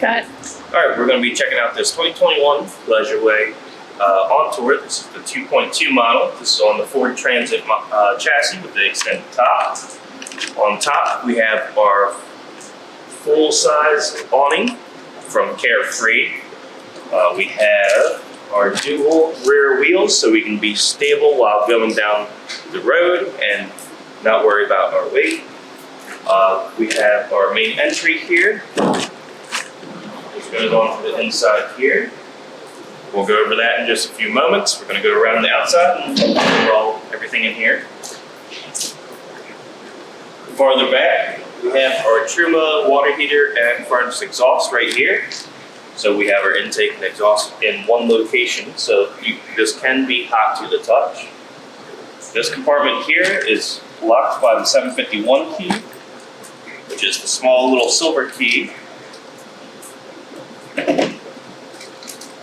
Got it. All right, we're going to be checking out this 2021 Pleasure-Way OnTour. This is the 2.2 model. This is on the Ford Transit chassis with the extended top. On top, we have our full-size awning from Carefree. We have our dual rear wheels so we can be stable while going down the road and not worry about our weight. We have our main entry here. It's going to go on to the inside here. We'll go over that in just a few moments. We're going to go around the outside and overall everything in here. Farther back, we have our Trima water heater and furnace exhaust right here. So we have our intake and exhaust in one location, so this can be hot to the touch. This compartment here is locked by the 751 key, which is the small little silver key.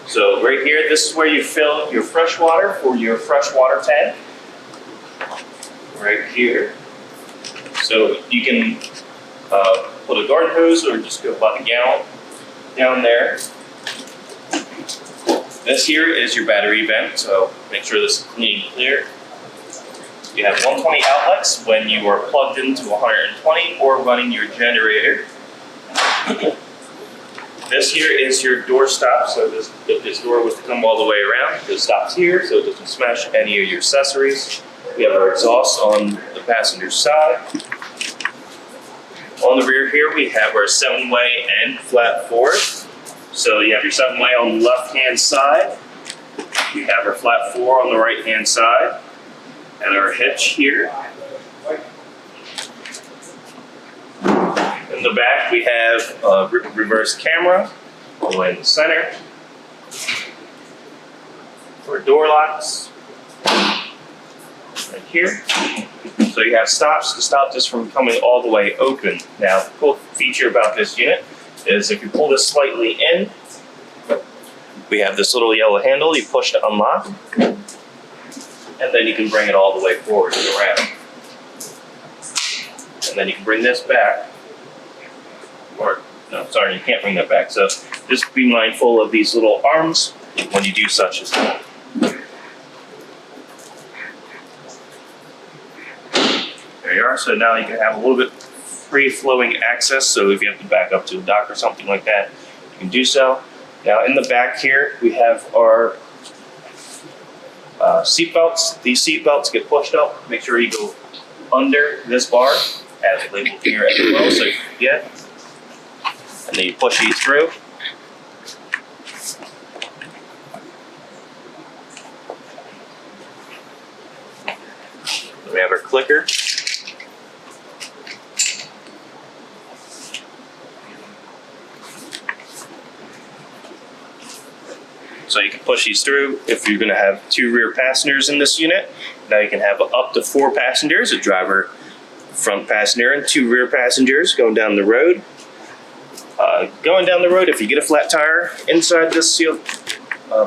So right here, this is where you fill your fresh water for your freshwater tank. Right here. So you can put a garden hose or just go by the gallon down there. This here is your battery vent, so make sure this is clean and clear. You have 120 outlets when you are plugged into 120 or running your generator. This here is your door stop, so if this door was to come all the way around, it stops here so it doesn't smash any of your accessories. We have our exhaust on the passenger side. On the rear here, we have our 7-way and flat 4. So you have your 7-way on the left-hand side. We have our flat 4 on the right-hand side. And our hitch here. In the back, we have a reverse camera all the way in the center. For door locks, right here. So you have stops to stop this from coming all the way open. Now, the cool feature about this unit is if you pull this slightly in, we have this little yellow handle you push to unlock, and then you can bring it all the way forward and around. And then you can bring this back, or no, sorry, you can't bring that back. So just be mindful of these little arms when you do such as that. There you are. So now you can have a little bit free-flowing access. So if you have to back up to a dock or something like that, you can do so. Now in the back here, we have our seat belts. These seat belts get pushed up. Make sure you go under this bar, as labeled here as well, so you can get. And then you push these through. Then we have our clicker. So you can push these through if you're going to have 2 rear passengers in this unit. Now you can have up to 4 passengers, a driver, front passenger, and 2 rear passengers going down the road. Going down the road, if you get a flat tire, inside this sealed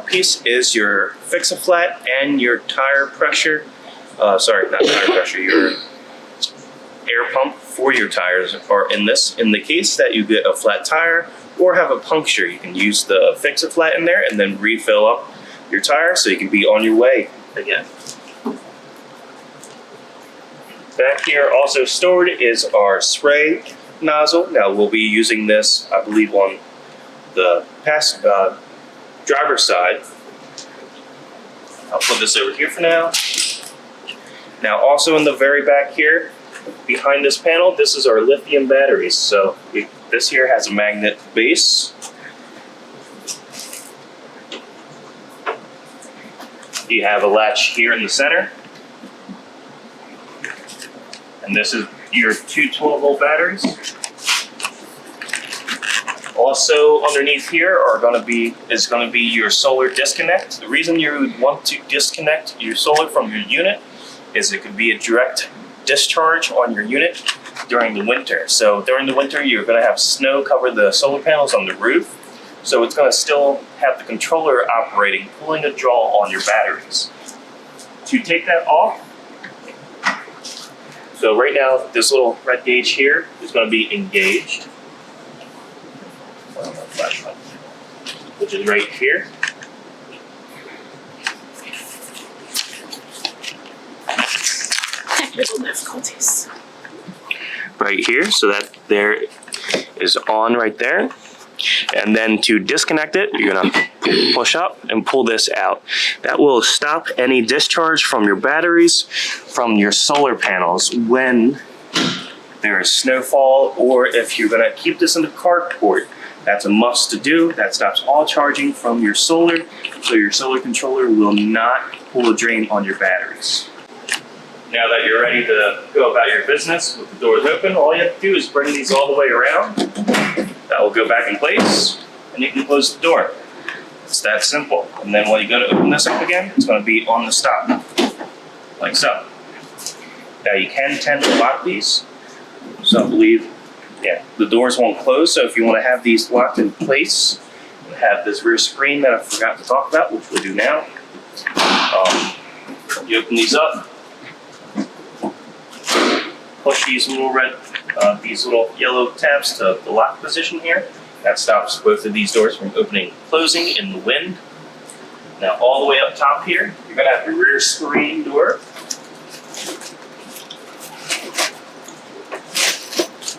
piece is your fix-a-flat and your tire pressure. Sorry, not tire pressure, your air pump for your tires are in this. In the case that you get a flat tire or have a puncture, you can use the fix-a-flat in there and then refill up your tire so you can be on your way again. Back here also stored is our spray nozzle. Now we'll be using this, I believe, on the driver's side. I'll put this over here for now. Now also in the very back here, behind this panel, this is our lithium batteries. So this here has a magnet base. You have a latch here in the center. And this is your 2 12-volt batteries. Also underneath here is going to be your solar disconnect. The reason you would want to disconnect your solar from your unit is it could be a direct discharge on your unit during the winter. So during the winter, you're going to have snow cover the solar panels on the roof. So it's going to still have the controller operating, pulling a draw on your batteries. To take that off, so right now, this little red gauge here is going to be engaged. which is right here. Technical difficulties. Right here, so that there is on right there. And then to disconnect it, you're gonna push up and pull this out. That will stop any discharge from your batteries, from your solar panels when there is snowfall, or if you're gonna keep this in the carport. That's a must to do. That stops all charging from your solar, so your solar controller will not pull a drain on your batteries. Now that you're ready to go about your business with the doors open, all you have to do is bring these all the way around. That will go back in place, and you can close the door. It's that simple. And then when you go to open this up again, it's going to be on the stop, like so. Now you can tend to lock these, so I believe, yeah, the doors won't close. So if you want to have these locked in place, you have this rear screen that I forgot to talk about, which we'll do now. You open these up. Push these little these little yellow tabs to the lock position here. That stops both of these doors from opening and closing in the wind. Now all the way up top here, you're gonna have your rear screen door.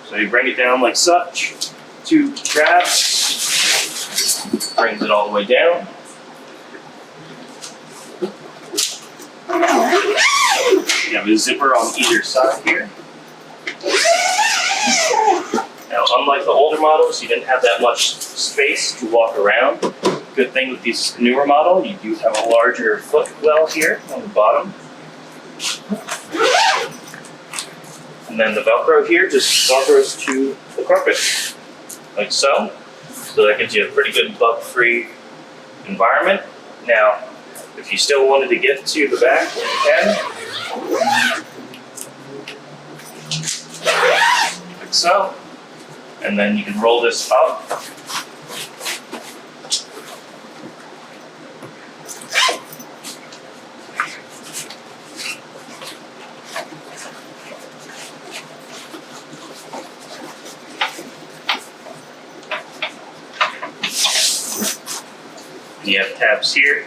So you bring it down like such. 2 grabs, brings it all the way down. You have a zipper on either side here. Now, unlike the older models, you didn't have that much space to walk around. Good thing with this newer model, you do have a larger foot well here on the bottom. And then the Velcro here just Velcros to the carpet, like so. So that gives you a pretty good bug-free environment. Now, if you still wanted to get to the back, you can. Like so. And then you can roll this up. And you have tabs here.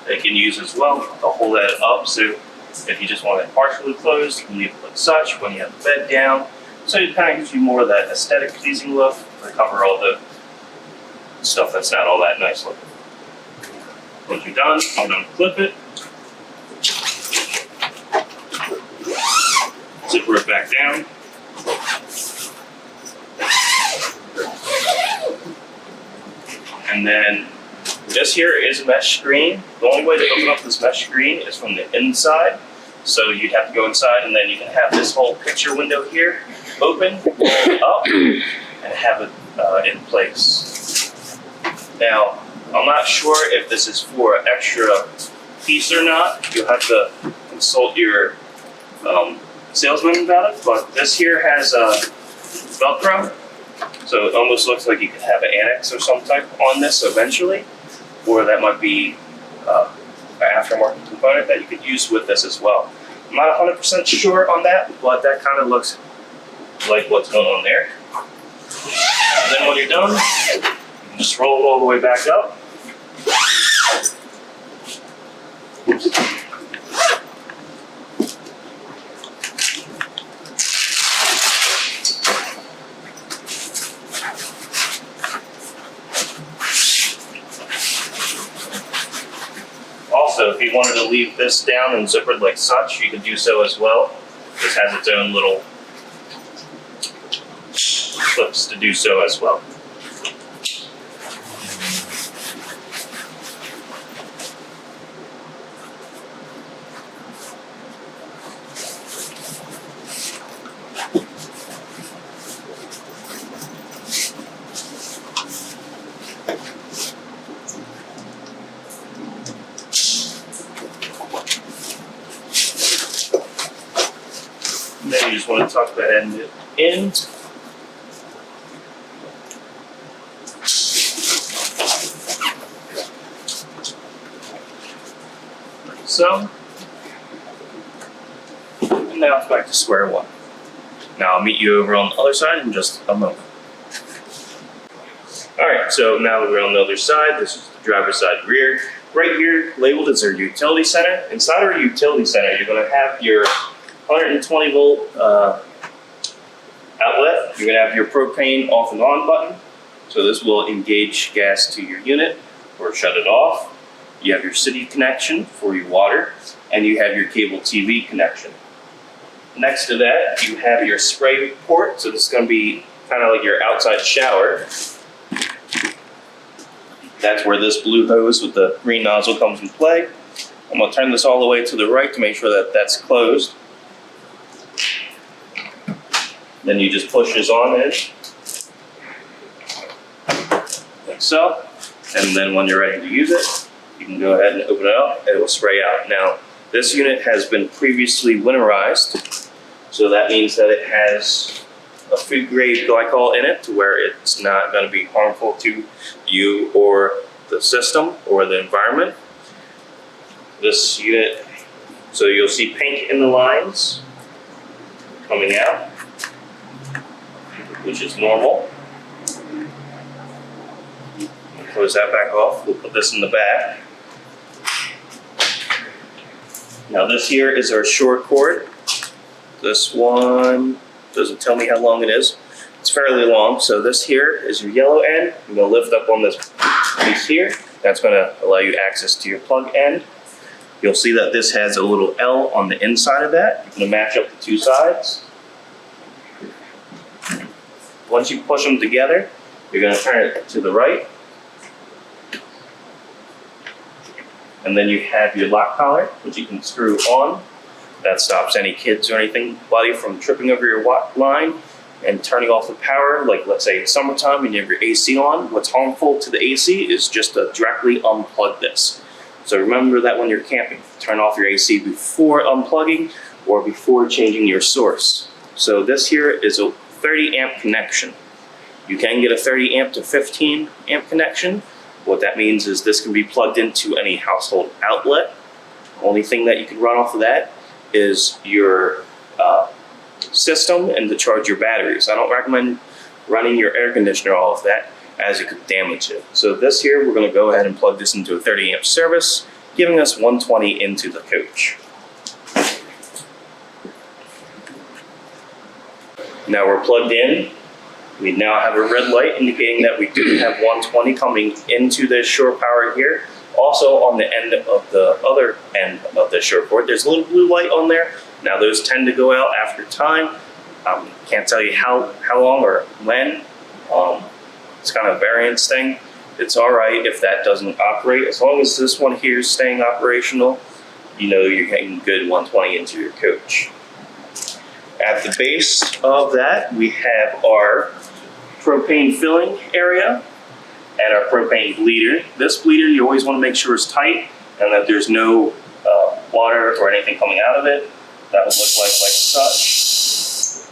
They can use as well to hold that up, so if you just want it partially closed, you can leave it like such when you have the bed down. So it kind of gives you more of that aesthetic pleasing look to cover all the stuff that's not all that nice looking. Once you're done, unclip it. Zipper it back down. And then this here is a mesh screen. The only way to open up this mesh screen is from the inside. So you'd have to go inside, and then you can have this whole picture window here open, up, and have it in place. Now, I'm not sure if this is for an extra piece or not. You'll have to consult your salesman about it, but this here has Velcro. So it almost looks like you could have an annex or some type on this eventually, or that might be an aftermarket component that you could use with this as well. I'm not 100% sure on that, but that kind of looks like what's going on there. And then when you're done, you can just roll it all the way back up. Oops. So if you wanted to leave this down and zippered like such, you could do so as well. This has its own little clips to do so as well. Then you just want to tuck that end in. Like so. And now it's back to square one. Now I'll meet you over on the other side in just a moment. Alright, so now we're on the other side. This is the driver's side rear. Right here, labeled as our utility center. Inside our utility center, you're going to have your 120 volt outlet. You're going to have your propane off and on button. So this will engage gas to your unit or shut it off. You have your city connection for your water, and you have your cable TV connection. Next to that, you have your spray port. So this is going to be kind of like your outside shower. That's where this blue hose with the green nozzle comes in play. I'm going to turn this all the way to the right to make sure that that's closed. Then you just push this on in, like so. And then when you're ready to use it, you can go ahead and open it up and it will spray out. Now, this unit has been previously winterized, so that means that it has a food grade glycol in it to where it's not going to be harmful to you or the system or the environment. This unit, so you'll see pink in the lines coming out, which is normal. Close that back off. We'll put this in the back. Now this here is our short cord. This one doesn't tell me how long it is. It's fairly long. So this here is your yellow end. I'm going to lift up on this piece here. That's going to allow you access to your plug end. You'll see that this has a little L on the inside of that. You're going to match up the two sides. Once you push them together, you're going to turn it to the right. And then you have your lock collar, which you can screw on. That stops any kids or anybody from tripping over your line and turning off the power. Like let's say it's summertime and you have your AC on. What's harmful to the AC is just to directly unplug this. So remember that when you're camping, turn off your AC before unplugging or before changing your source. So this here is a 30 amp connection. You can get a 30 amp to 15 amp connection. What that means is this can be plugged into any household outlet. Only thing that you can run off of that is your system and to charge your batteries. I don't recommend running your air conditioner off of that as it could damage it. So this here, we're going to go ahead and plug this into a 30 amp service, giving us 120 into the coach. Now we're plugged in. We now have a red light indicating that we do have 120 coming into this shore power here. Also on the end of the other end of the shore cord, there's a little blue light on there. Now those tend to go out after time. Can't tell you how long or when. It's kind of a variance thing. It's all right if that doesn't operate. As long as this one here is staying operational, you know you're getting good 120 into your coach. At the base of that, we have our propane filling area and our propane bleeder. This bleeder, you always want to make sure is tight and that there's no water or anything coming out of it. That would look like such.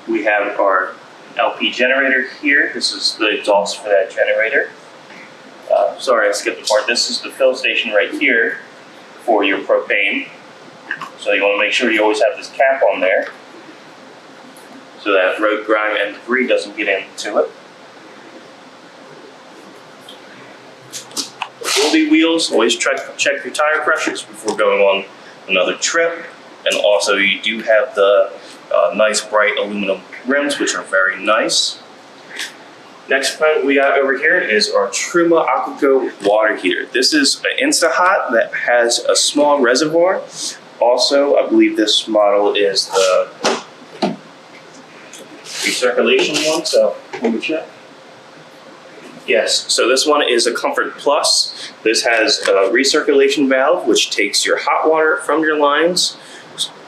We have our LP generator here. This is the exhaust for that generator. Sorry, I skipped the part. This is the fill station right here for your propane. So you want to make sure you always have this cap on there so that road grime and debris doesn't get into it. There will be wheels. Always check your tire pressures before going on another trip. And also you do have the nice bright aluminum rims, which are very nice. Next component we got over here is our Trima Aquaco water heater. This is an Insta-Hot that has a small reservoir. Also, I believe this model is the recirculation one, so let me check. Yes, so this one is a Comfort Plus. This has a recirculation valve, which takes your hot water from your lines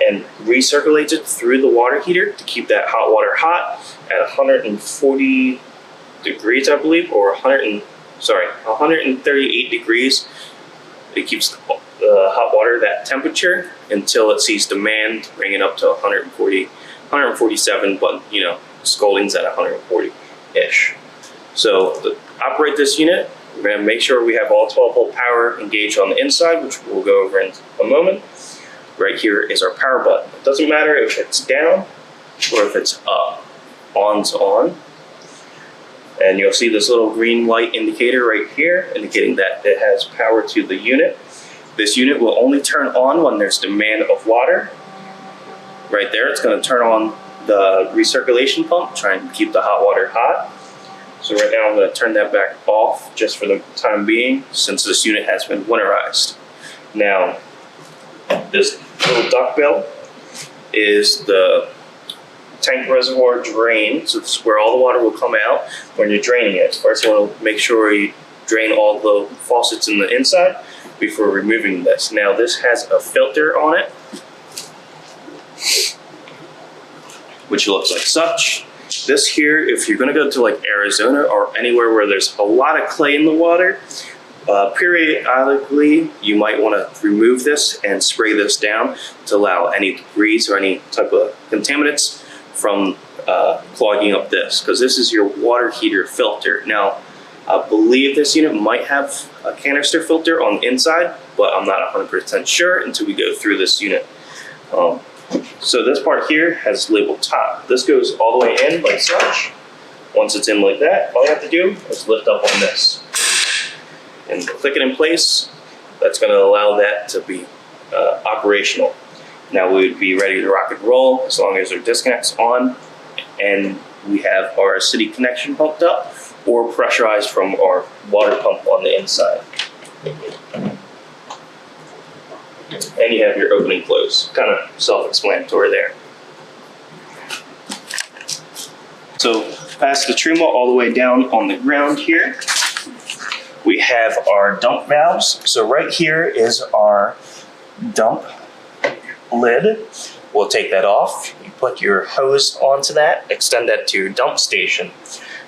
and recirculates it through the water heater to keep that hot water hot at 140 degrees, I believe, or 138 degrees. It keeps the hot water that temperature until it sees demand, bringing it up to 147, but scalding's at 140-ish. So to operate this unit, We're going to make sure we have all 12-volt power engaged on the inside, which we'll go over in a moment. Right here is our power button. It doesn't matter if it's down or if it's up. On's on. And you'll see this little green light indicator right here, indicating that it has power to the unit. This unit will only turn on when there's demand of water. Right there, it's going to turn on the recirculation pump, trying to keep the hot water hot. So right now I'm going to turn that back off just for the time being, since this unit has been winterized. Now, this little duct belt is the tank reservoir drain. So this is where all the water will come out when you're draining it. First, you want to make sure you drain all the faucets in the inside before removing this. Now, this has a filter on it, which looks like such. This here, if you're going to go to like Arizona or anywhere where there's a lot of clay in the water, periodically you might want to remove this and spray this down to allow any debris or any type of contaminants from clogging up this, because this is your water heater filter. Now, I believe this unit might have a canister filter on the inside, but I'm not 100% sure until we go through this unit. So this part here has labeled top. This goes all the way in like such. Once it's in like that, all you have to do is lift up on this and click it in place. That's going to allow that to be operational. Now we would be ready to rock and roll as long as our disconnect's on and we have our city connection hooked up or pressurized from our water pump on the inside. And you have your open and close. Kind of self-explanatory there. So past the Trima all the way down on the ground here, we have our dump valves. So right here is our dump lid. We'll take that off. You put your hose onto that, extend that to your dump station.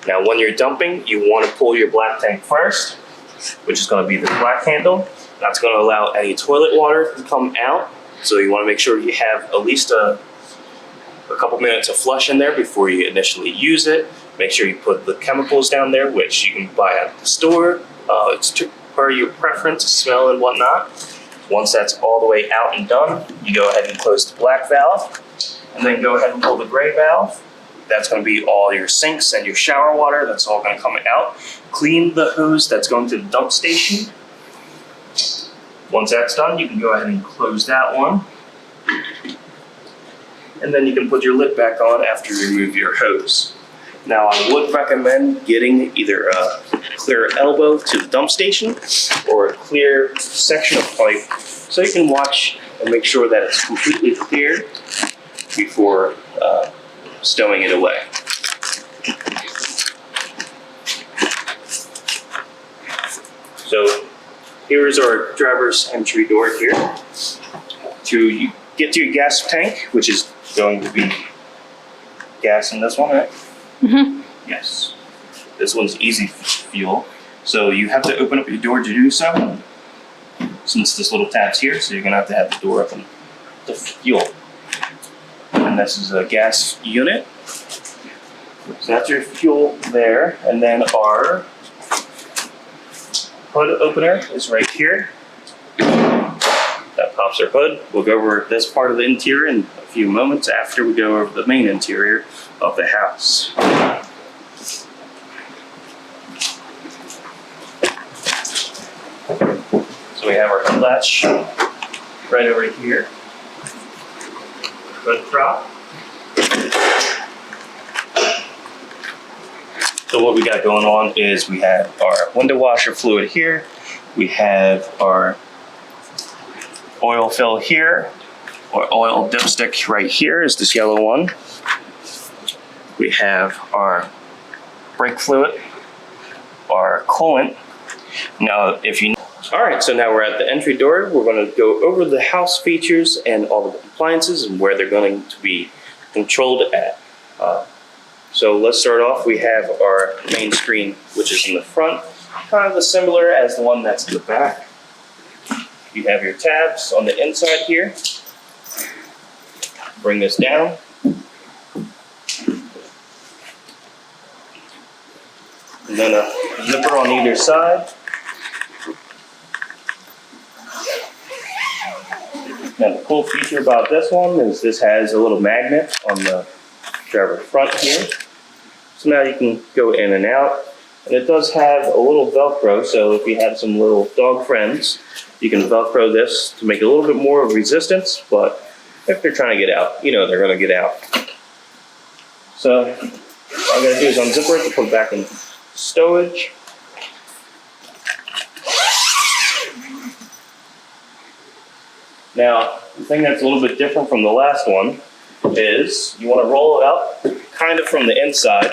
Now when you're dumping, you want to pull your black tank first, which is going to be the black handle. That's going to allow any toilet water to come out. So you want to make sure you have at least a couple minutes of flush in there before you initially use it. Make sure you put the chemicals down there, which you can buy at the store. It's per your preference, smell and whatnot. Once that's all the way out and done, you go ahead and close the black valve, and then go ahead and pull the gray valve. That's going to be all your sinks and your shower water. That's all going to come out. Clean the hose that's going to the dump station. Once that's done, you can go ahead and close that one. And then you can put your lid back on after you remove your hose. Now, I would recommend getting either a clear elbow to the dump station or a clear section of pipe so you can watch and make sure that it's completely clear before stowing it away. So here is our driver's entry door here. To get to your gas tank, which is going to be gas in this one, right? Mm-hmm. Yes. This one's easy fuel. So you have to open up your door to do so, since this little tab's here, so you're going to have the door open to fuel. And this is a gas unit. So that's your fuel there. And then our hood opener is right here. That pops our hood. We'll go over this part of the interior in a few moments after we go over the main interior of the house. So we have our hood latch right over here. Hood prop. So what we got going on is we have our window washer fluid here. We have our oil fill here, or oil dipstick right here is this yellow one. We have our brake fluid, our coolant. Now, Alright, so now we're at the entry door. We're going to go over the house features and all of the appliances and where they're going to be controlled at. So let's start off. We have our main screen, which is in the front, kind of similar as the one that's in the back. You have your tabs on the inside here. Bring this down. And then a zipper on either side. Now the cool feature about this one is this has a little magnet on the driver front here. So now you can go in and out. And it does have a little Velcro, so if you have some little dog friends, you can Velcro this to make a little bit more of resistance, but if they're trying to get out, you know they're gonna get out. So all I'm gonna do is unzipper it to put it back in stowage. Now, the thing that's a little bit different from the last one is you want to roll it out kind of from the inside.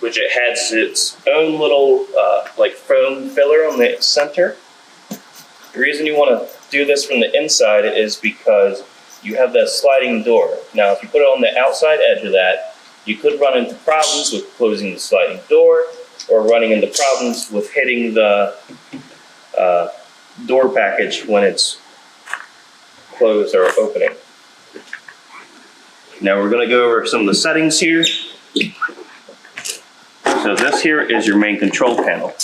Which it has its own little like foam filler on the center. The reason you want to do this from the inside is because you have that sliding door. Now, if you put it on the outside edge of that, you could run into problems with closing the sliding door or running into problems with hitting the door package when it's closed or opening. Now we're going to go over some of the settings here. So this here is your main control panel.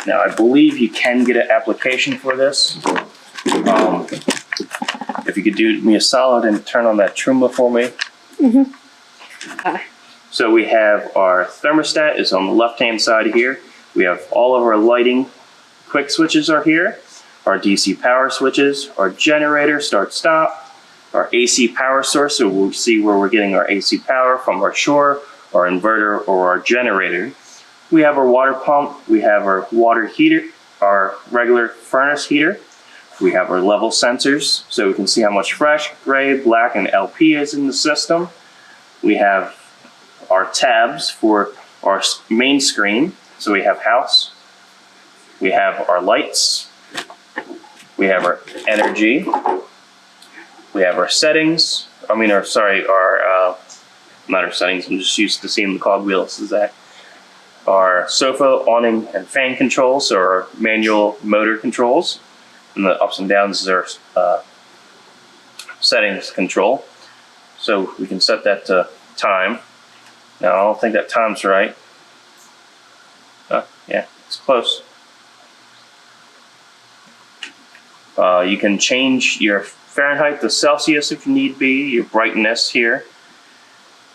Now I believe you can get an application for this. If you could do me a solid and turn on that Trima for me. So we have our thermostat is on the left-hand side here. We have all of our lighting quick switches are here. Our DC power switches, our generator start-stop, our AC power source, so we'll see where we're getting our AC power from our shore, our inverter, or our generator. We have our water pump, we have our water heater, our regular furnace heater. We have our level sensors, so we can see how much fresh, gray, black, and LP is in the system. We have our tabs for our main screen. So we have house, we have our lights, we have our energy, we have our settings. Not our settings, I'm just used to seeing the cogwheels. Is that our sofa awning and fan controls, or our manual motor controls, and the ups and downs is our settings control. So we can set that to time. Now, I don't think that time's right. Yeah, it's close. You can change your Fahrenheit to Celsius if you need be, your brightness here,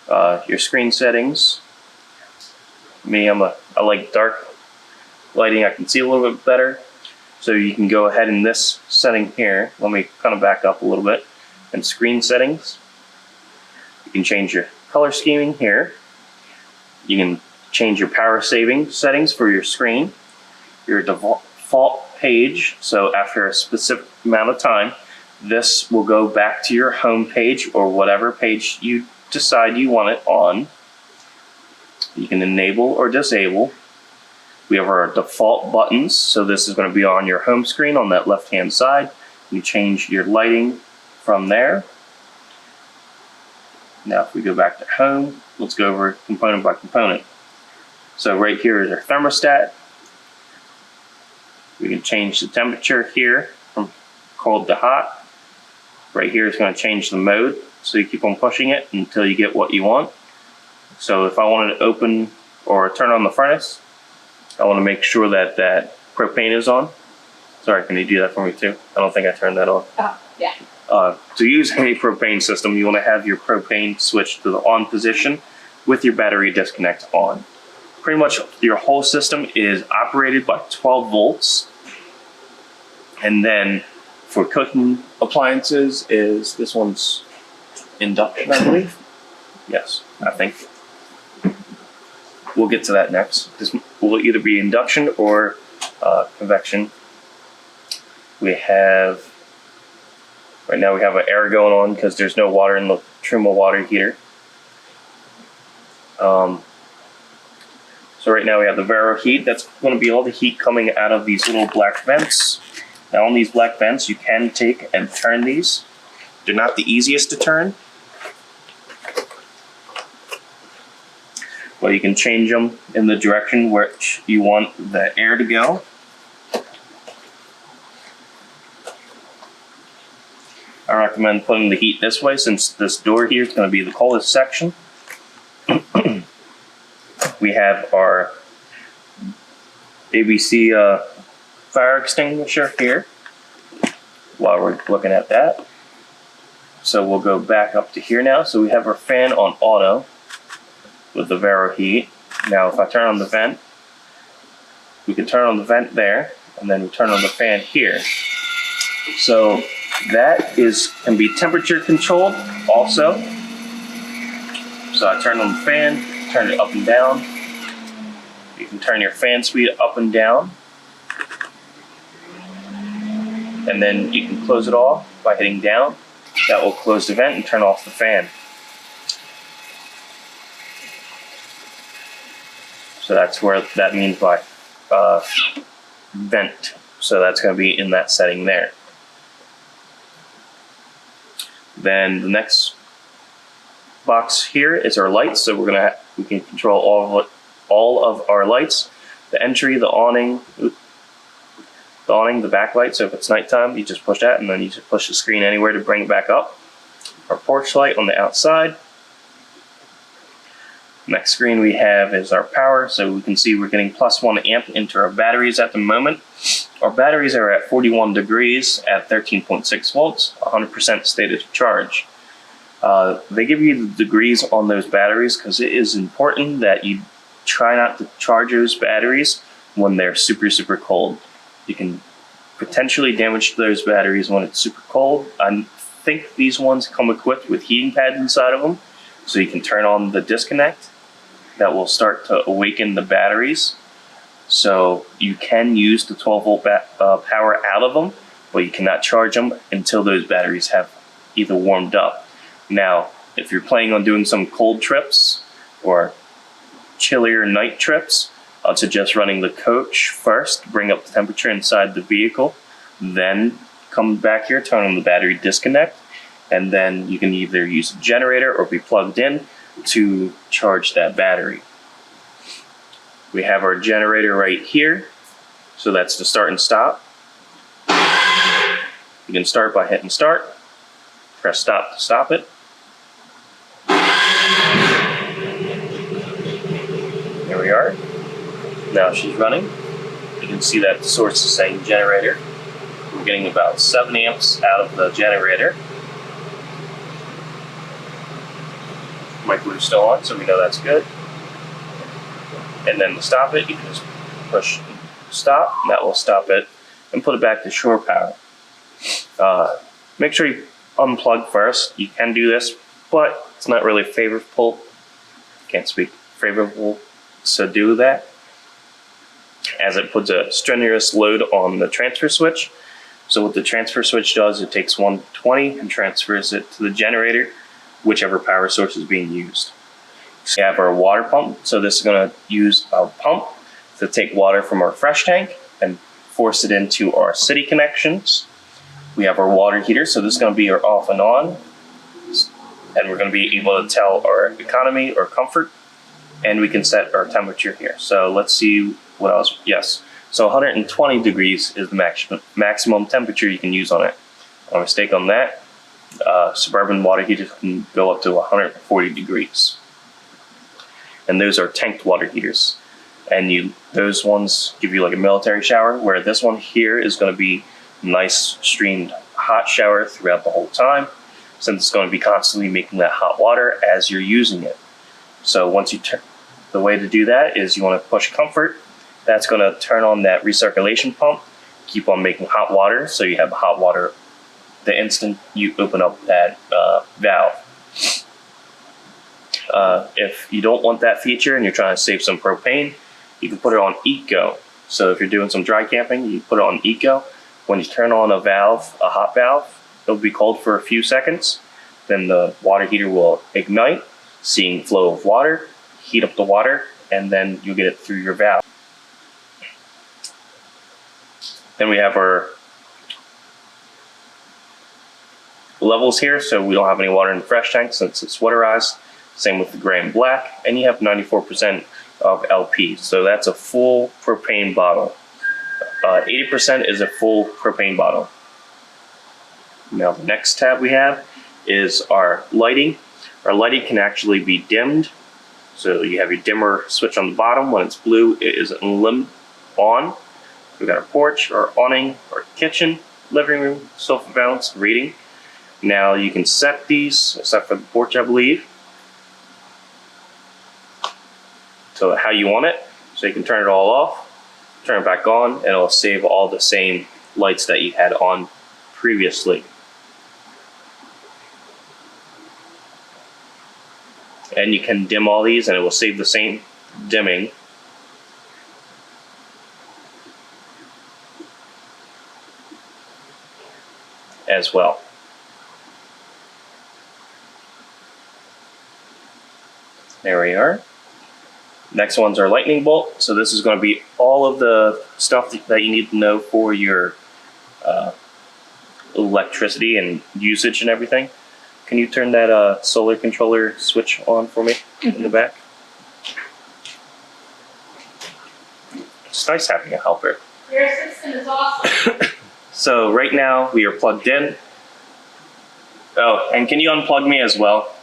your screen settings. Me, I like dark lighting. I can see a little bit better. So you can go ahead in this setting here. Let me kind of back up a little bit. And screen settings. You can change your color scheming here. You can change your power saving settings for your screen, your default page. So after a specific amount of time, this will go back to your home page or whatever page you decide you want it on. You can enable or disable. We have our default buttons. So this is going to be on your home screen on that left-hand side. You change your lighting from there. Now if we go back to home, let's go over component by component. So right here is our thermostat. We can change the temperature here from cold to hot. Right here is going to change the mode, so you keep on pushing it until you get what you want. So if I wanted to open or turn on the furnace, I want to make sure that that propane is on. Sorry, can you do that for me too? I don't think I turned that on. Yeah. To use any propane system, you want to have your propane switched to the on position with your battery disconnect on. Pretty much your whole system is operated by 12 volts. And then for cooking appliances is, this one's induction, I believe. Yes, I think. We'll get to that next. This will either be induction or convection. We have, right now we have an air going on because there's no water in the Trima water heater. So right now we have the Vero heat. That's going to be all the heat coming out of these little black vents. Now on these black vents, you can take and turn these. They're not the easiest to turn, but you can change them in the direction which you want the air to go. I recommend putting the heat this way since this door here is going to be the coldest section. we have our ABC fire extinguisher here while we're looking at that. So we'll go back up to here now. So we have our fan on auto with the Vero heat. Now if I turn on the vent, we can turn on the vent there, and then we turn on the fan here. So that can be temperature controlled also. So I turn on the fan, turn it up and down. You can turn your fan speed up and down. And then you can close it off by hitting down. That will close the vent and turn off the fan. So that's where that means by vent. So that's going to be in that setting there. Then the next box here is our lights. So we can control all of our lights: the entry, the awning, the backlight. So if it's nighttime, you just push that, and then you just push the screen anywhere to bring it back up. Our porch light on the outside. Next screen we have is our power. So we can see we're getting +1 amp into our batteries at the moment. Our batteries are at 41 degrees at 13.6 volts, 100% state of charge. They give you the degrees on those batteries because it is important that you try not to charge those batteries when they're super, super cold. You can potentially damage those batteries when it's super cold. I think these ones come equipped with heating pads inside of them, so you can turn on the disconnect. That will start to awaken the batteries. So you can use the 12 volt power out of them, but you cannot charge them until those batteries have either warmed up. Now, if you're planning on doing some cold trips or chillier night trips, I'd suggest running the coach first, bring up the temperature inside the vehicle, then come back here, turn on the battery disconnect, and then you can either use a generator or be plugged in to charge that battery. We have our generator right here, so that's the start and stop. You can start by hitting start, press stop to stop it. There we are. Now she's running. You can see that the source is saying generator. We're getting about 7 amps out of the generator. Microwave's still on, so we know that's good. And then to stop it, you can just push stop, and that will stop it and put it back to shore power. Make sure you unplug first. You can do this, but it's not really favorable. Can't speak favorable to do that, as it puts a strenuous load on the transfer switch. So what the transfer switch does, it takes 120 and transfers it to the generator, whichever power source is being used. So we have our water pump. So this is going to use a pump to take water from our fresh tank and force it into our city connections. We have our water heater. So this is going to be our off and on. And we're going to be able to tell our economy or comfort. And we can set our temperature here. So let's see what else. Yes. So 120 degrees is the maximum temperature you can use on it. No mistake on that. Suburban water heaters can go up to 140 degrees. And those are tanked water heaters. And those ones give you like a military shower, where this one here is going to be nice streamed hot shower throughout the whole time, since it's going to be constantly making that hot water as you're using it. So once you the way to do that is you want to push comfort. That's going to turn on that recirculation pump, keep on making hot water, so you have hot water the instant you open up that valve. If you don't want that feature and you're trying to save some propane, you can put it on Eco. So if you're doing some dry camping, you put it on Eco. When you turn on a valve, a hot valve, it'll be cold for a few seconds. Then the water heater will ignite, seeing flow of water, heat up the water, and then you'll get it through your valve. Then we have our levels here, so we don't have any water in the fresh tank since it's waterized. Same with the gray and black, and you have 94% of LP, so that's a full propane bottle. 80% is a full propane bottle. Now the next tab we have is our lighting. Our lighting can actually be dimmed, So you have your dimmer switch on the bottom. When it's blue, it is on. We've got our porch, our awning, our kitchen, living room, sofa balance, reading. Now you can set these, except for the porch, I believe, to how you want it. So you can turn it all off, turn it back on, and it'll save all the same lights that you had on previously. And you can dim all these and it will save the same dimming. As well. There we are. Next one's our lightning bolt. So this is going to be all of the stuff that you need to know for your electricity and usage and everything. Can you turn that solar controller switch on for me in the back? It's nice having a helper. Your assistant is awesome. So right now we are plugged in. Oh, and can you unplug me as well?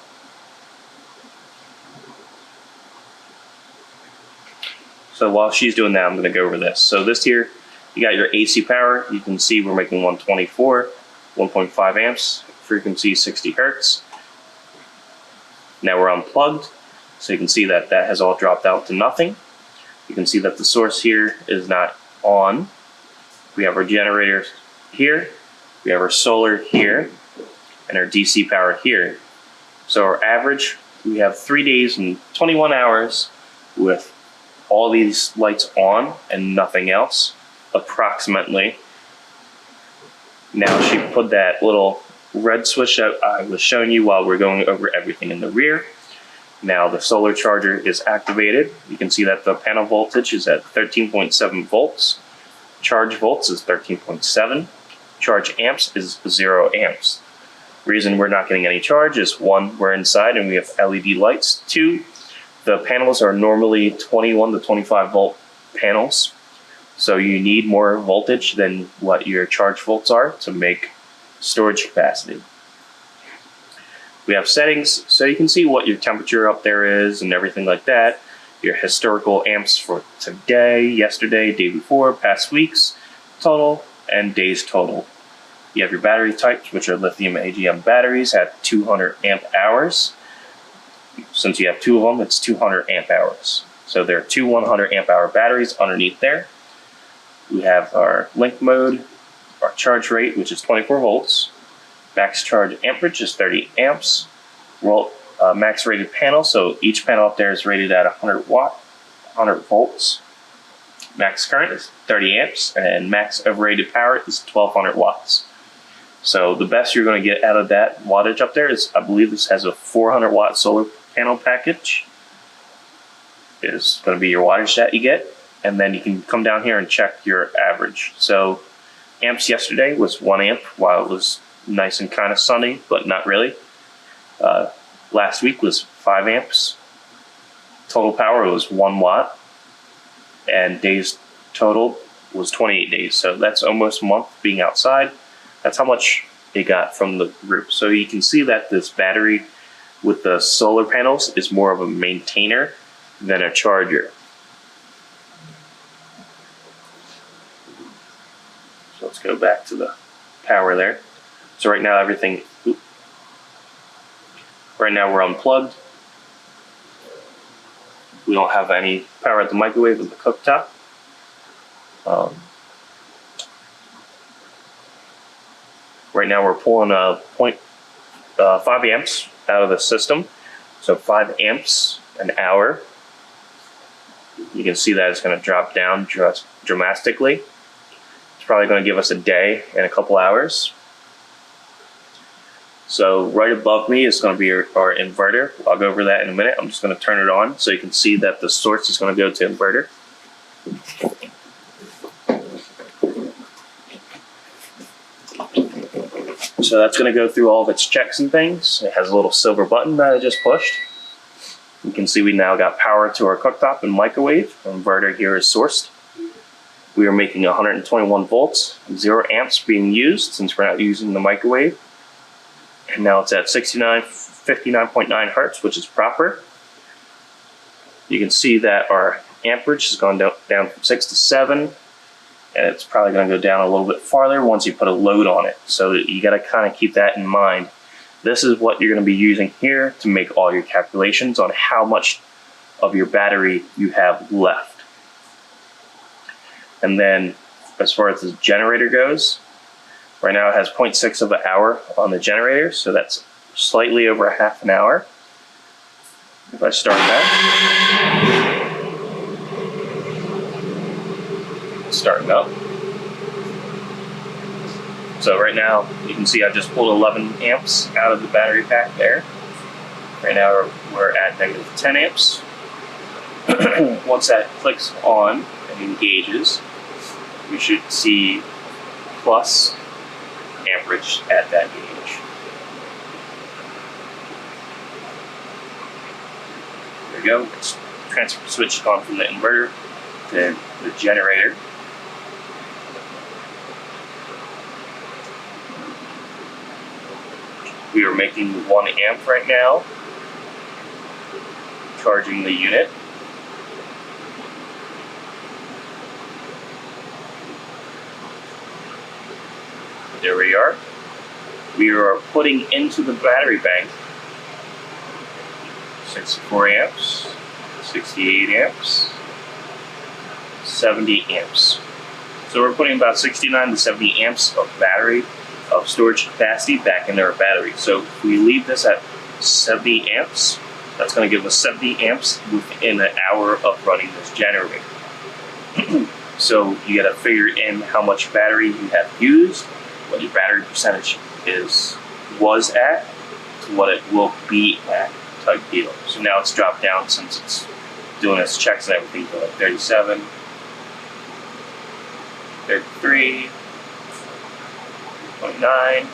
So while she's doing that, I'm going to go over this. So this here, you got your AC power. You can see we're making 124, 1.5 amps, frequency 60 hertz. Now we're unplugged, so you can see that that has all dropped out to nothing. You can see that the source here is not on. We have our generators here, we have our solar here, and our DC power here. So our average, we have 3 days and 21 hours with all these lights on and nothing else, approximately. Now she put that little red switch that I was showing you while we're going over everything in the rear. Now the solar charger is activated. You can see that the panel voltage is at 13.7 volts. Charge volts is 13.7. Charge amps is 0 amps. Reason we're not getting any charge is 1, we're inside and we have LED lights. 2, the panels are normally 21 to 25 volt panels. So you need more voltage than what your charge volts are to make storage capacity. We have settings, so you can see what your temperature up there is and everything like that. Your historical amps for today, yesterday, day before, past weeks total, and days total. You have your battery types, which are lithium AGM batteries at 200 amp hours. Since you have 2 of them, it's 200 amp hours. So there are 2 100 amp hour batteries underneath there. We have our link mode, our charge rate, which is 24 volts. Max charge amperage is 30 amps. Max rated panel, so each panel up there is rated at 100 volts. Max current is 30 amps, and max overrated power is 1200 watts. So the best you're going to get out of that wattage up there is, I believe this has a 400 watt solar panel package. Is going to be your wattage that you get, and then you can come down here and check your average. So amps yesterday was 1 amp while it was nice and kind of sunny, but not really. Last week was 5 amps. Total power was 1 watt, and days total was 28 days. So that's almost a month being outside. That's how much it got from the group. So you can see that this battery with the solar panels is more of a maintainer than a charger. So let's go back to the power there. So right now right now we're unplugged. We don't have any power at the microwave or the cooktop. Right now we're pulling 5 amps out of the system. So 5 amps an hour. You can see that it's going to drop down dramatically. It's probably going to give us a day and a couple hours. So right above me is going to be our inverter. I'll go over that in a minute. I'm just going to turn it on so you can see that the source is going to go to inverter. So that's going to go through all of its checks and things. It has a little silver button that I just pushed. You can see we now got power to our cooktop and microwave. Our inverter here is sourced. We are making 121 volts, 0 amps being used since we're not using the microwave. And now it's at 59.9 hertz, which is proper. you can see that our amperage has gone down from 6 to 7, and it's probably going to go down a little bit farther once you put a load on it. So you got to kind of keep that in mind. This is what you're going to be using here to make all your calculations on how much of your battery you have left. And then as far as the generator goes, right now it has 0.6 of an hour on the generator, so that's slightly over a half an hour. If I start that, starting up. So right now you can see I just pulled 11 amps out of the battery pack there. Right now we're at negative 10 amps. Once that clicks on and engages, we should see plus amperage at that gauge. There we go. It's transfer switched on from the inverter to the generator. We are making 1 amp right now, charging the unit. There we are. We are putting into the battery bank 64 amps, 68 amps, 70 amps. So we're putting about 69 to 70 amps of battery of storage capacity back into our battery. So if we leave this at 70 amps, that's going to give us 70 amps within an hour of running this generator. So you got to figure in how much battery you have used, what your battery percentage was at, to what it will be at, type deal. So now it's dropped down since it's doing its checks and everything to like 37, 33, 29,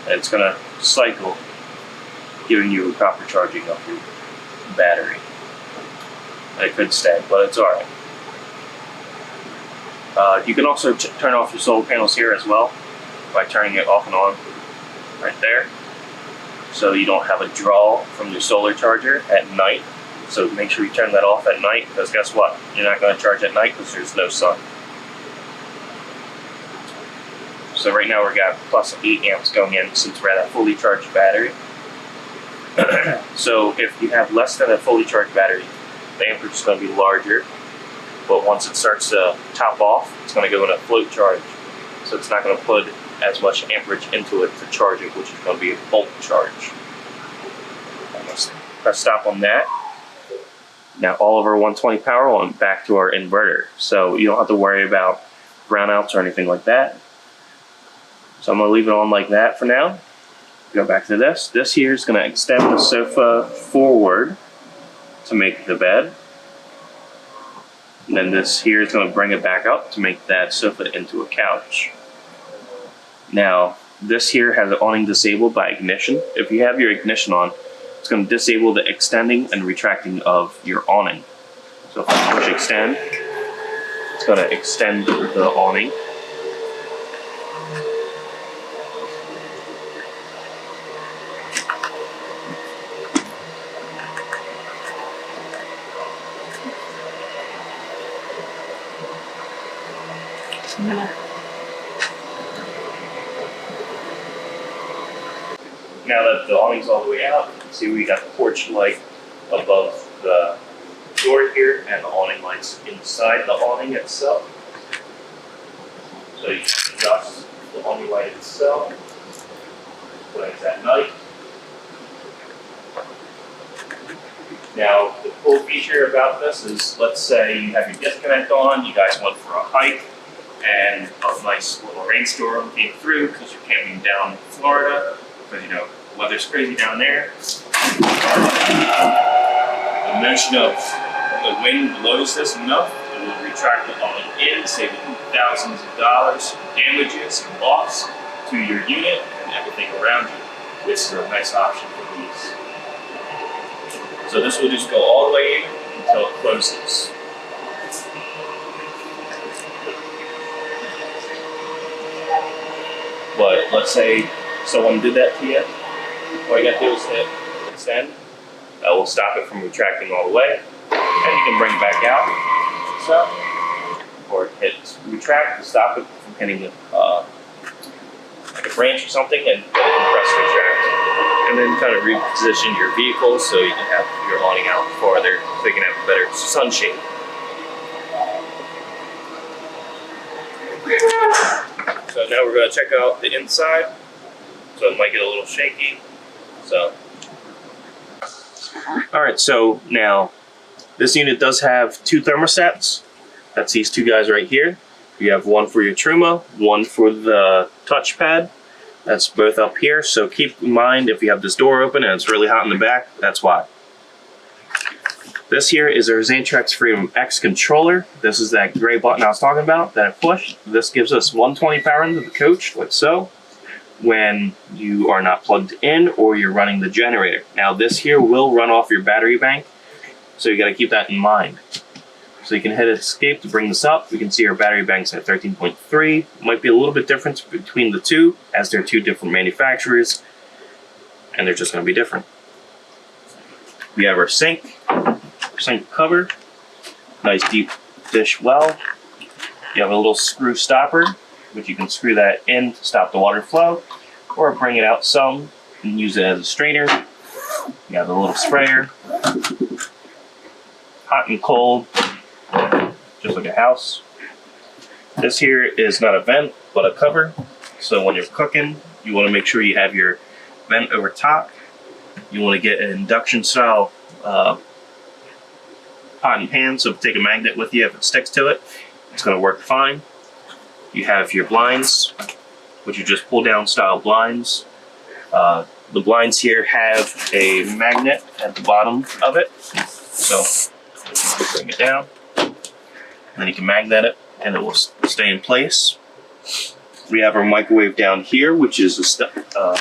and it's going to cycle, giving you a proper charging of your battery. It could stay, but it's alright. You can also turn off your solar panels here as well by turning it off and on right there. So you don't have a draw from your solar charger at night. So make sure you turn that off at night, because guess what? You're not going to charge at night because there's no sun. So right now we've got plus 8 amps going in since we're at a fully charged battery. So if you have less than a fully charged battery, the amperage is going to be larger. But once it starts to top off, it's going to go in a float charge. So it's not going to put as much amperage into it to charge it, which is going to be a bulk charge. I'm going to press stop on that. Now all of our 120 power went back to our inverter. So you don't have to worry about brownouts or anything like that. So I'm going to leave it on like that for now. Go back to this. This here is going to extend the sofa forward to make the bed. And then this here is going to bring it back up to make that sofa into a couch. Now, this here has the awning disabled by ignition. If you have your ignition on, it's going to disable the extending and retracting of your awning. So if I push extend, it's going to extend the awning. Now that the awning's all the way out, you can see we got the porch light above the door here, and the awning lights inside the awning itself. So you can adjust the awning light itself when it's at night. Now, the cool feature about this is, let's say you have your disconnect on, you guys went for a hike, and a nice little rainstorm came through because you're camping down in Florida, because you know, weather's crazy down there. The motion of the wind blows this enough, it will retract the awning in, saving you thousands of dollars in damages and loss to your unit and everything around you. This is a nice option for these. So this will just go all the way in until it closes. But let's say someone did that to you. All you gotta do is hit extend, That will stop it from retracting all the way, and you can bring it back out, so, or hit retract to stop it from hitting like a branch or something, and then you can press retract. And then kind of reposition your vehicle so you can have your awning out farther, so you can have a better sunshade. So now we're going to check out the inside. So it might get a little shaky. So, all right. So now this unit does have two thermostats. That's these two guys right here. You have one for your Trima, one for the touchpad. That's both up here. So keep in mind if you have this door open and it's really hot in the back, that's why. This here is our Xantrex Freedom X controller. This is that gray button I was talking about that I pushed. This gives us 120 power into the coach, like so, when you are not plugged in or you're running the generator. Now this here will run off your battery bank, so you got to keep that in mind. So you can hit escape to bring this up. We can see our battery banks at 13.3. Might be a little bit different between the two, as they're two different manufacturers, and they're just going to be different. We have our sink cover, nice deep dish well. You have a little screw stopper, which you can screw that in to stop the water flow, or bring it out some and use it as a strainer. You have a little sprayer, hot and cold, just like a house. This here is not a vent, but a cover. So when you're cooking, you want to make sure you have your vent over top. You want to get an induction style pot and pan, so take a magnet with you if it sticks to it. It's going to work fine. You have your blinds, which you just pull down style blinds. The blinds here have a magnet at the bottom of it. So bring it down, and then you can magnet it and it will stay in place. We have our microwave down here, which is a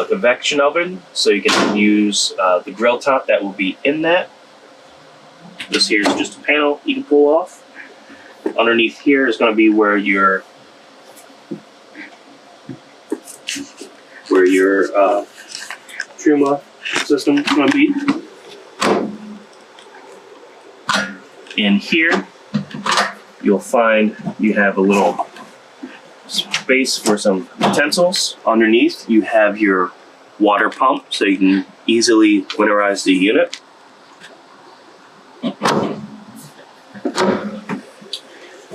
convection oven, so you can use the grill top that will be in that. This here is just a panel you can pull off. Underneath here is going to be where your Trima system is going to be. In here, you'll find you have a little space for some utensils. Underneath, you have your water pump, so you can easily winterize the unit.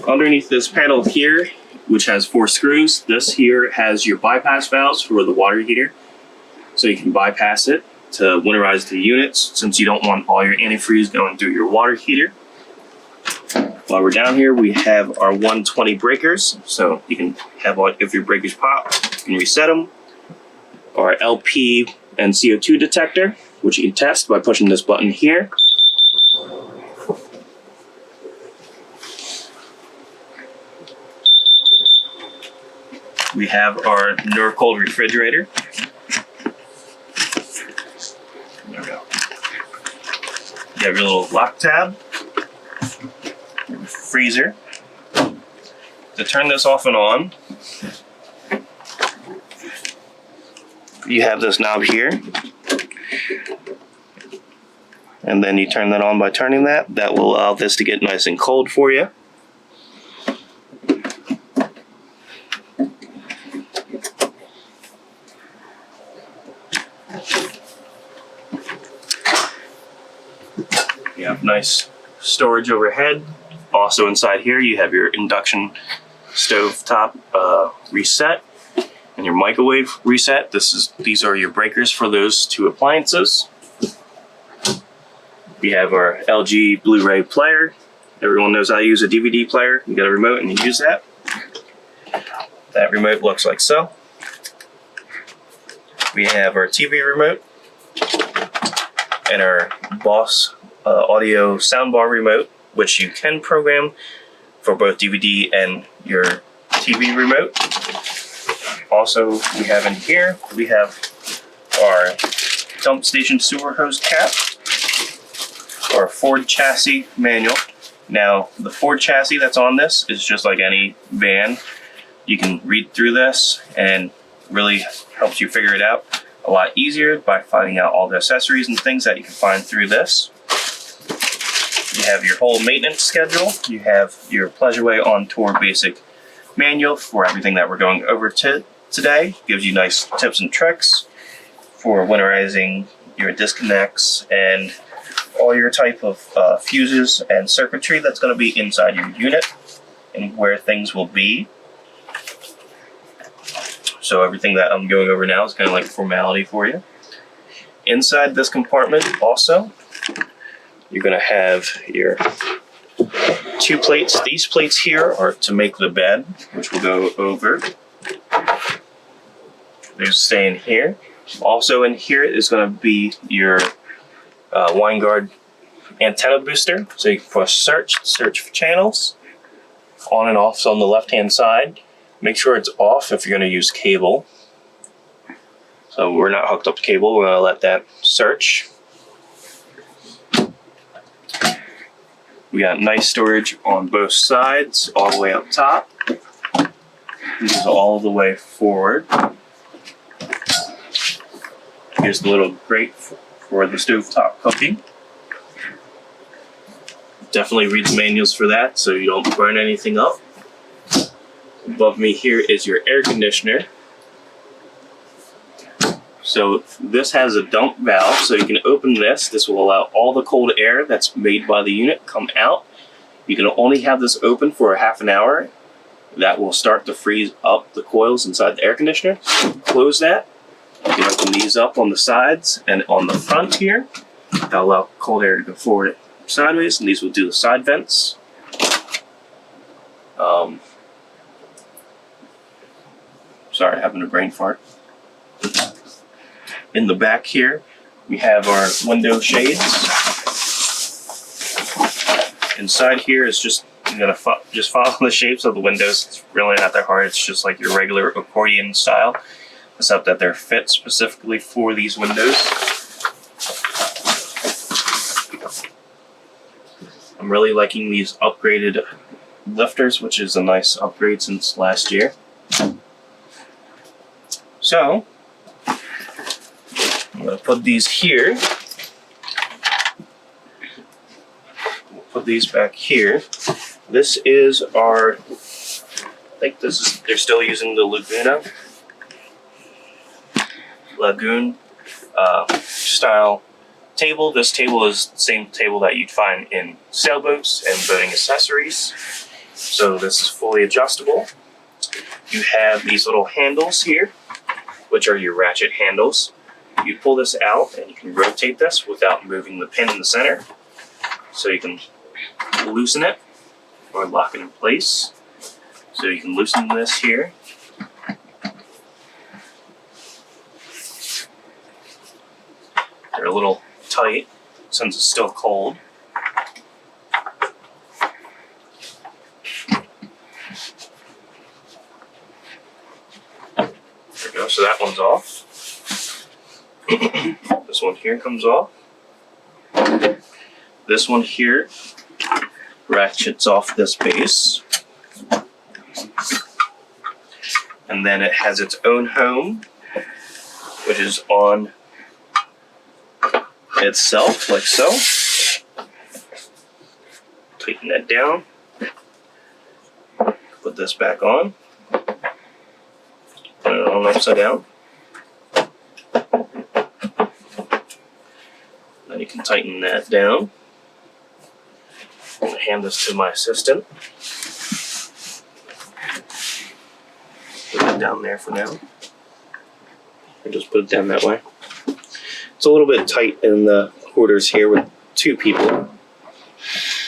Underneath this panel here, which has 4 screws, this here has your bypass valves for the water heater. So you can bypass it to winterize the units, since you don't want all your antifreeze going through your water heater. While we're down here, we have our 120 breakers. So you can have, if your breakers pop, you can reset them. Our LP and CO2 detector, which you can test by pushing this button here. We have our Norcold Refrigerator. There we go. You have your little lock tab. Freezer. To turn this off and on, you have this knob here. And then you turn that on by turning that. That will allow this to get nice and cold for you. You have nice storage overhead. Also inside here you have your induction stove top reset and your microwave reset. These are your breakers for those 2 appliances. We have our LG Blu-ray player. Everyone knows how to use a DVD player. You got a remote and you use that. That remote looks like so. We have our TV remote and our Boss audio soundbar remote, which you can program for both DVD and your TV remote. Also, we have in here, we have our dump station sewer hose cap, our Ford chassis manual. Now, the Ford chassis that's on this is just like any van. You can read through this and really helps you figure it out. a lot easier by finding out all the accessories and things that you can find through this. You have your whole maintenance schedule. You have your Pleasure-Way OnTour basic manual for everything that we're going over today. Gives you nice tips and tricks for winterizing your disconnects and all your type of fuses and circuitry that's going to be inside your unit and where things will be. So everything that I'm going over now is kind of like formality for you. Inside this compartment also, you're going to have your 2 plates. These plates here are to make the bed, which we'll go over. They stay in here. Also in here is going to be your wine guard antenna booster. So you can push search for channels. On and off on the left hand side. Make sure it's off if you're going to use cable. So we're not hooked up to cable. We're going to let that search. We got nice storage on both sides, all the way up top. This is all the way forward. Here's the little grate for the stovetop cooking. Definitely read the manuals for that so you don't burn anything up. Above me here is your air conditioner. So this has a dump valve, so you can open this. This will allow all the cold air that's made by the unit come out. You can only have this open for a half an hour. That will start to freeze up the coils inside the air conditioner. Close that. You can open these up on the sides and on the front here. That'll allow cold air to go forward and sideways, and these will do the side vents. Sorry, having a brain fart. In the back here, we have our window shades. Inside here is just, you're gonna just follow the shapes of the windows. It's really not that hard. It's just like your regular accordion style, except that they're fit specifically for these windows. I'm really liking these upgraded lifters, which is a nice upgrade since last year. So, I'm going to put these here. We'll put these back here. This is our, I think this is, they're still using the Lagoon style table. This table is the same table that you'd find in sailboats and boating accessories. So this is fully adjustable. You have these little handles here, which are your ratchet handles. You pull this out and you can rotate this without moving the pin in the center. So you can loosen it or lock it in place. So you can loosen this here. They're a little tight since it's still cold. There we go, so that one's off. This one here comes off. This one here ratchets off this base. And then it has its own home, which is on itself, like so. Tighten that down. Put this back on. Put it on upside down. Then you can tighten that down. I'm going to hand this to my assistant. Put it down there for now. Or just put it down that way. It's a little bit tight in the quarters here with 2 people.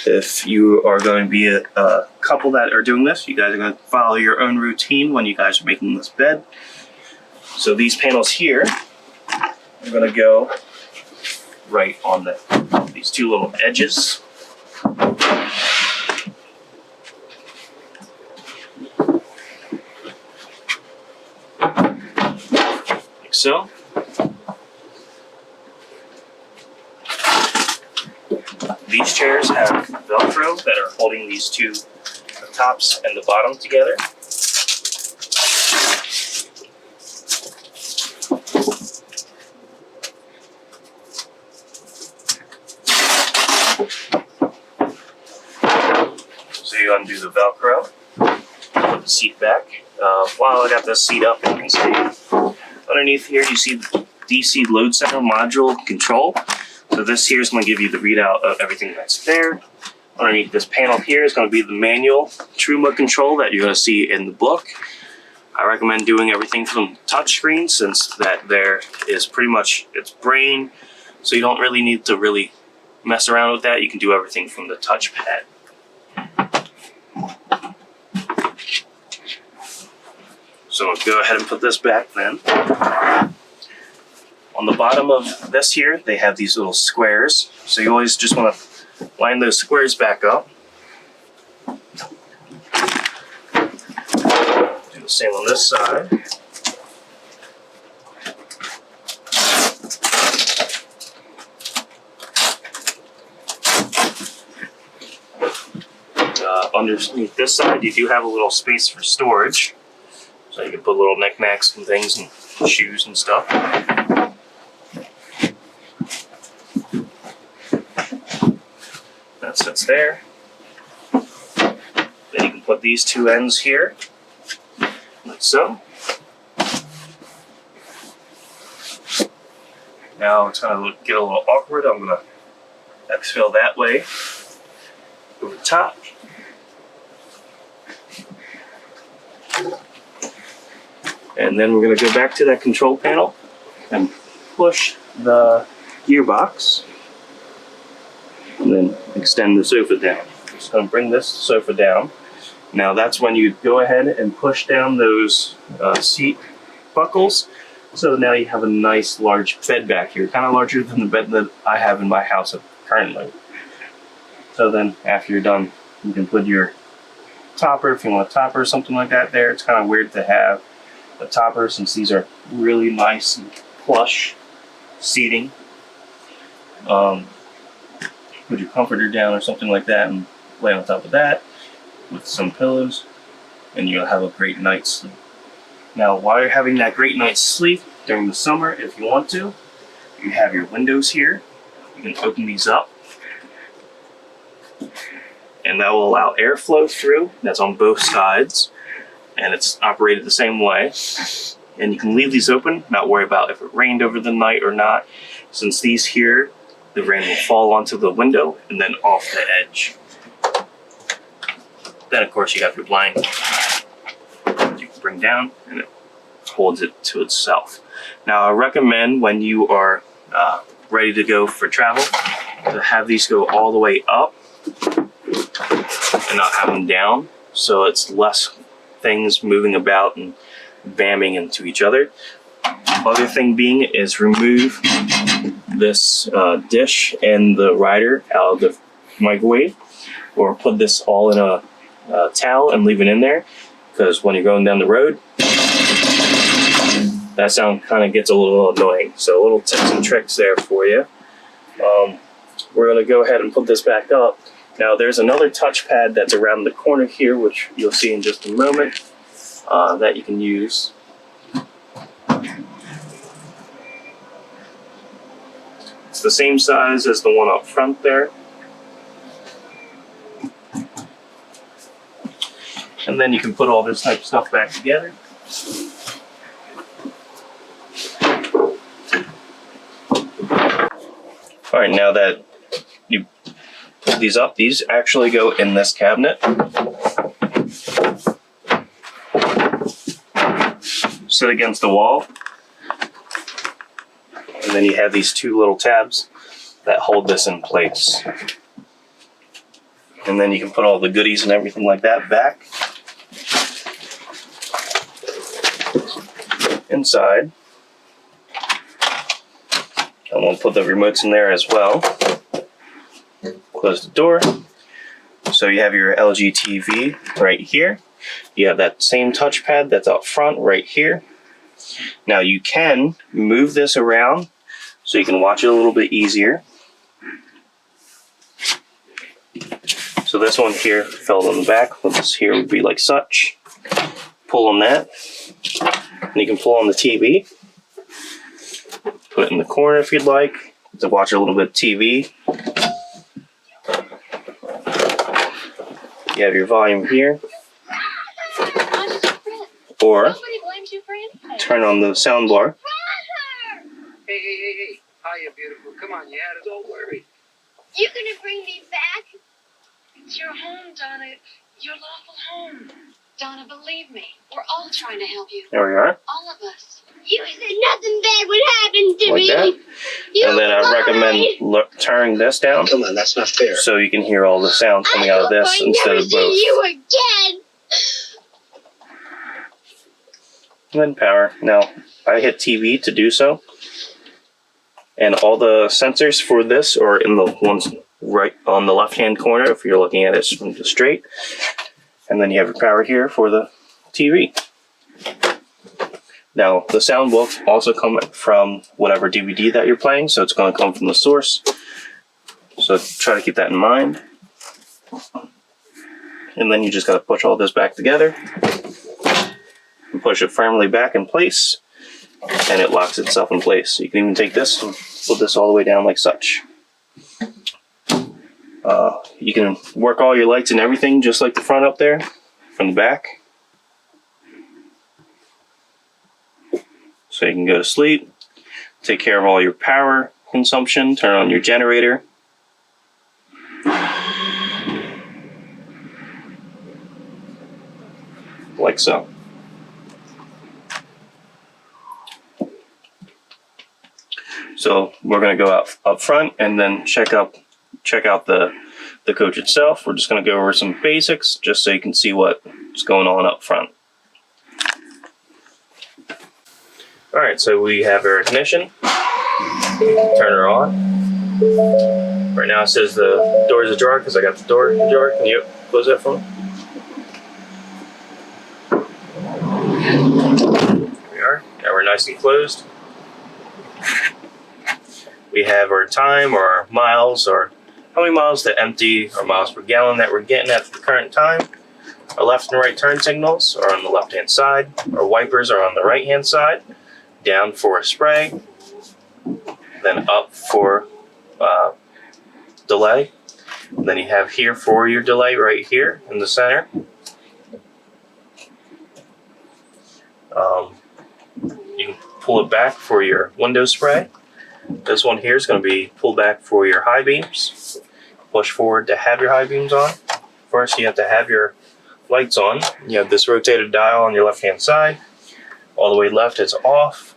If you are going to be a couple that are doing this, you guys are going to follow your own routine when you guys are making this bed. So these panels here are going to go right on these 2 little edges. Like so. These chairs have Velcro that are holding these 2, the tops and the bottom together. So you undo the Velcro, put the seat back. While I got this seat up, you can see underneath here you see the DC load center module control. So this here is going to give you the readout of everything that's there. Underneath this panel here is going to be the manual Trima control that you're going to see in the book. I recommend doing everything from touchscreen, since that there is pretty much its brain, so you don't really need to really mess around with that. You can do everything from the touchpad. So I'll go ahead and put this back then. On the bottom of this here, they have these little squares, so you always just want to line those squares back up. The same on this side. Underneath this side, you do have a little space for storage, so you can put little knickknacks and things and shoes and stuff. That sits there. Then you can put these two ends here. Like so. Now it's going to get a little awkward. I'm going to exfil that way over the top. And then we're going to go back to that control panel and push the gearbox. And then extend the sofa down. Just going to bring this sofa down. Now that's when you go ahead and push down those seat buckles. So now you have a nice large bed back here, kind of larger than the bed that I have in my house currently. So then after you're done, you can put your topper, if you want a topper or something like that there. It's kind of weird to have a topper since these are really nice and plush seating. Put your comforter down or something like that and lay on top of that with some pillows, and you'll have a great night's sleep. Now, while you're having that great night's sleep during the summer, if you want to, you have your windows here. You can open these up, and that will allow airflow through. That's on both sides, and it's operated the same way. And you can leave these open, not worry about if it rained over the night or not, since these here, the rain will fall onto the window and then off the edge. Then, of course, you have your blind you can bring down, and it holds it to itself. Now, I recommend when you are ready to go for travel to have these go all the way up and not have them down, so it's less things moving about and bamming into each other. Other thing being is remove this dish and the rider out of the microwave, or put this all in a towel and leave it in there, because when you're going down the road, that sound kind of gets a little annoying. So little tips and tricks there for you. We're going to go ahead and put this back up. Now there's another touchpad that's around the corner here, which you'll see in just a moment, that you can use. It's the same size as the one up front there. And then you can put all this type of stuff back together. All right, now that you put these up, these actually go in this cabinet. Sit against the wall. And then you have these two little tabs that hold this in place. And then you can put all the goodies and everything like that back inside. I'm going to put the remotes in there as well. Close the door. So you have your LG TV right here. You have that same touchpad that's up front right here. Now you can move this around so you can watch it a little bit easier. So this one here fell on the back. This here would be like such. Pull on that. And you can pull on the TV. Put it in the corner if you'd like to watch a little bit of TV. You have your volume here, or Nobody blames you for anything. turn on the sound bar. Hey. Hiya, beautiful. Come on, you had us all worried. You gonna bring me back? It's your home, Donna. Your lawful home. Donna, believe me. We're all trying to help you. There we are. All of us. You said nothing bad would happen to Like me. that. You And then I lied. recommend turning this down Come on, that's not fair. so you can hear all the sounds coming out of this I instead never of see both. you again. And then power. Now, I hit TV to do so. And all the sensors for this are in the ones right on the left-hand corner if you're looking at it from the straight. And then you have your power here for the TV. Now, the sound will also come from whatever DVD that you're playing, so it's going to come from the source. So try to keep that in mind. And then you just got to push all this back together and push it firmly back in place, and it locks itself in place. So you can even take this and put this all the way down like such. You can work all your lights and everything just like the front up there from the back. So you can go to sleep, take care of all your power consumption, turn on your generator. Like so. So we're going to go up front and then check out the coach itself. We're just going to go over some basics just so you can see what's going on up front. Alright, so we have our ignition. Turn her on. Right now it says the door is ajar because I got the door ajar. Can you close that for me? There we are. Now we're nice and closed. We have our time or our miles or how many miles to empty or miles per gallon that we're getting at the current time. Our left and right turn signals are on the left hand side. Our wipers are on the right hand side. Down for a spray. Then up for delay. And then you have here for your delay right here in the center. You can pull it back for your window spray. This one here is going to be pulled back for your high beams. Push forward to have your high beams on. First, you have to have your lights on. You have this rotated dial on your left-hand side. All the way left is off.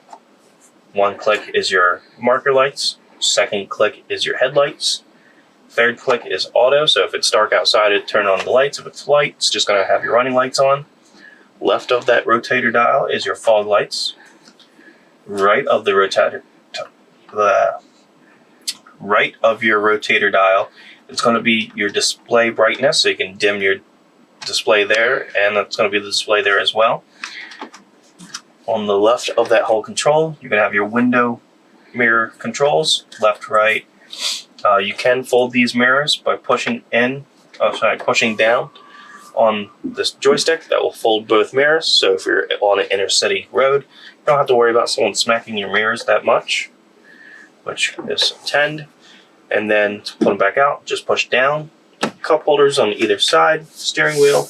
One click is your marker lights. Second click is your headlights. Third click is auto, so if it's dark outside, it turn on the lights. If it's light, it's just going to have your running lights on. Left of that rotator dial is your fog lights. Right of the rotator dial, it's going to be your display brightness, so you can dim your display there, and that's going to be the display there as well. On the left of that whole control, you're going to have your window mirror controls, left, right. You can fold these mirrors by pushing down on this joystick. That will fold both mirrors, so if you're on an inner city road, you don't have to worry about someone smacking your mirrors that much, which is tend. And then to put them back out, just push down. Cup holders on either side, steering wheel.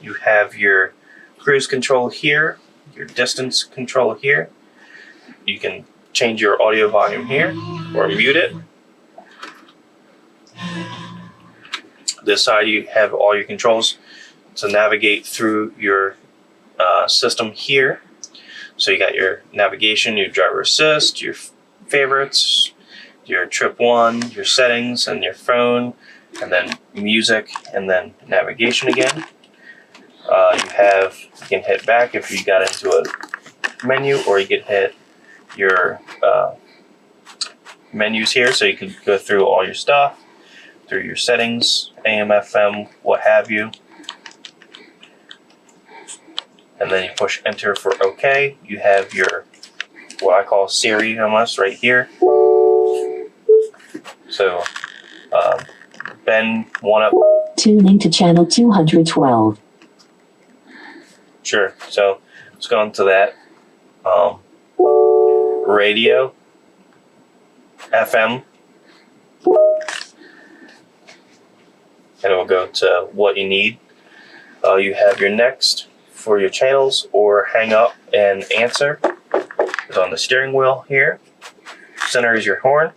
You have your cruise control here, your distance control here. You can change your audio volume here or mute it. This side you have all your controls to navigate through your system here. So you got your navigation, your driver assist, your favorites, your trip one, your settings, and your phone, and then music, and then navigation again. You can hit back if you got into a menu, or you can hit your menus here, so you can go through all your stuff, through your settings, AM, FM, what have you. And then you push enter for OK. You have your, what I call Siri almost right here. So, Ben, one up. Tuning to channel 212. Sure. So let's go into that. Radio, FM, and it will go to what you need. You have your next for your channels or hang up and answer. It's on the steering wheel here. Center is your horn.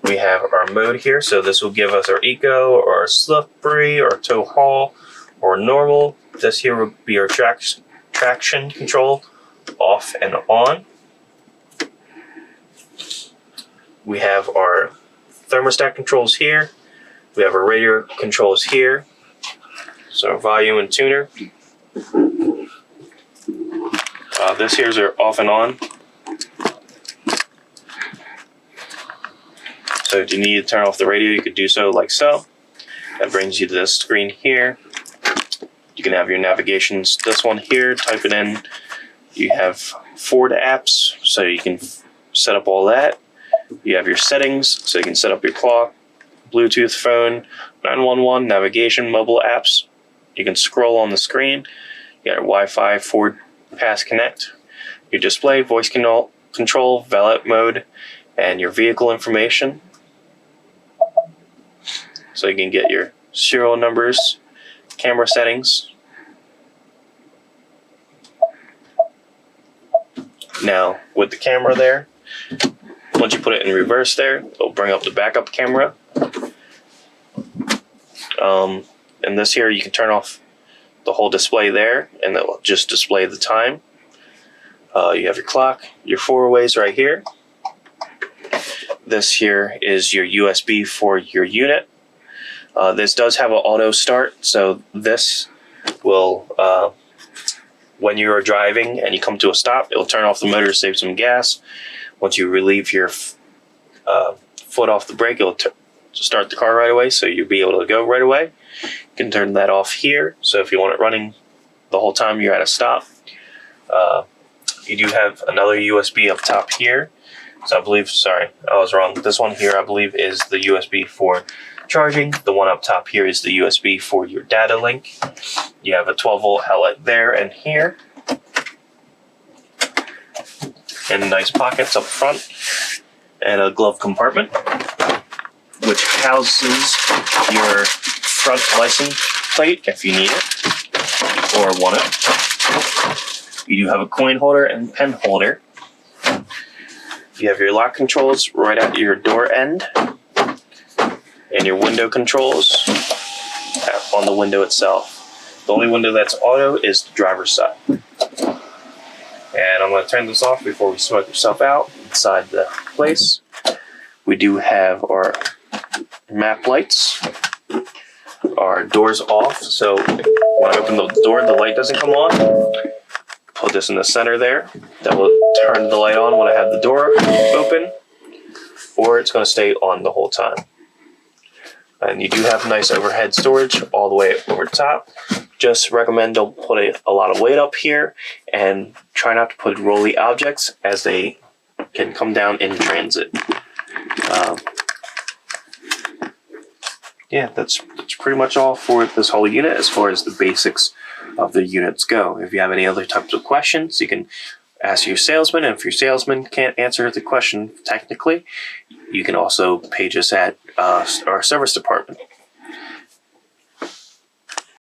We have our mode here, so this will give us our eco or slippery or tow haul or normal. This here will be our traction control, off and on. We have our thermostat controls here. We have our radio controls here. So volume and tuner. This here's our off and on. So if you need to turn off the radio, you could do so like so. That brings you to this screen here. You can have your navigations. This one here, type it in. You have Ford apps, so you can set up all that. You have your settings, so you can set up your clock, Bluetooth phone, 911, navigation, mobile apps. You can scroll on the screen. You got your Wi-Fi, Ford Pass Connect, your display, voice control, valet mode, and your vehicle information. So you can get your serial numbers, camera settings. Now, with the camera there, once you put it in reverse there, it'll bring up the backup camera. And this here, you can turn off the whole display there, and it will just display the time. You have your clock, your 4-ways right here. This here is your USB for your unit. This does have an auto start, so this will, when you are driving and you come to a stop, it'll turn off the motor to save some gas. Once you relieve your foot off the brake, it'll start the car right away, so you'll be able to go right away. You can turn that off here, so if you want it running the whole time you're at a stop. You do have another USB up top here. So I believe, sorry, I was wrong. This one here, I believe, is the USB for charging. The one up top here is the USB for your data link. You have a 12-volt outlet there and here. And nice pockets up front. And a glove compartment, which houses your front license plate if you need it or want it. You do have a coin holder and pen holder. You have your lock controls right at your door end, and your window controls on the window itself. The only window that's auto is the driver's side. And I'm going to turn this off before we smoke yourself out inside the place. We do have our map lights. Our door's off, so when I open the door, the light doesn't come on. Put this in the center there. That will turn the light on when I have the door open, or it's going to stay on the whole time. And you do have nice overhead storage all the way over top. Just recommend don't put a lot of weight up here, and try not to put rolly objects as they can come down in transit. Yeah, that's pretty much all for this whole unit as far as the basics of the units go. If you have any other types of questions, you can ask your salesman, and if your salesman can't answer the question technically, you can also page us at our service department.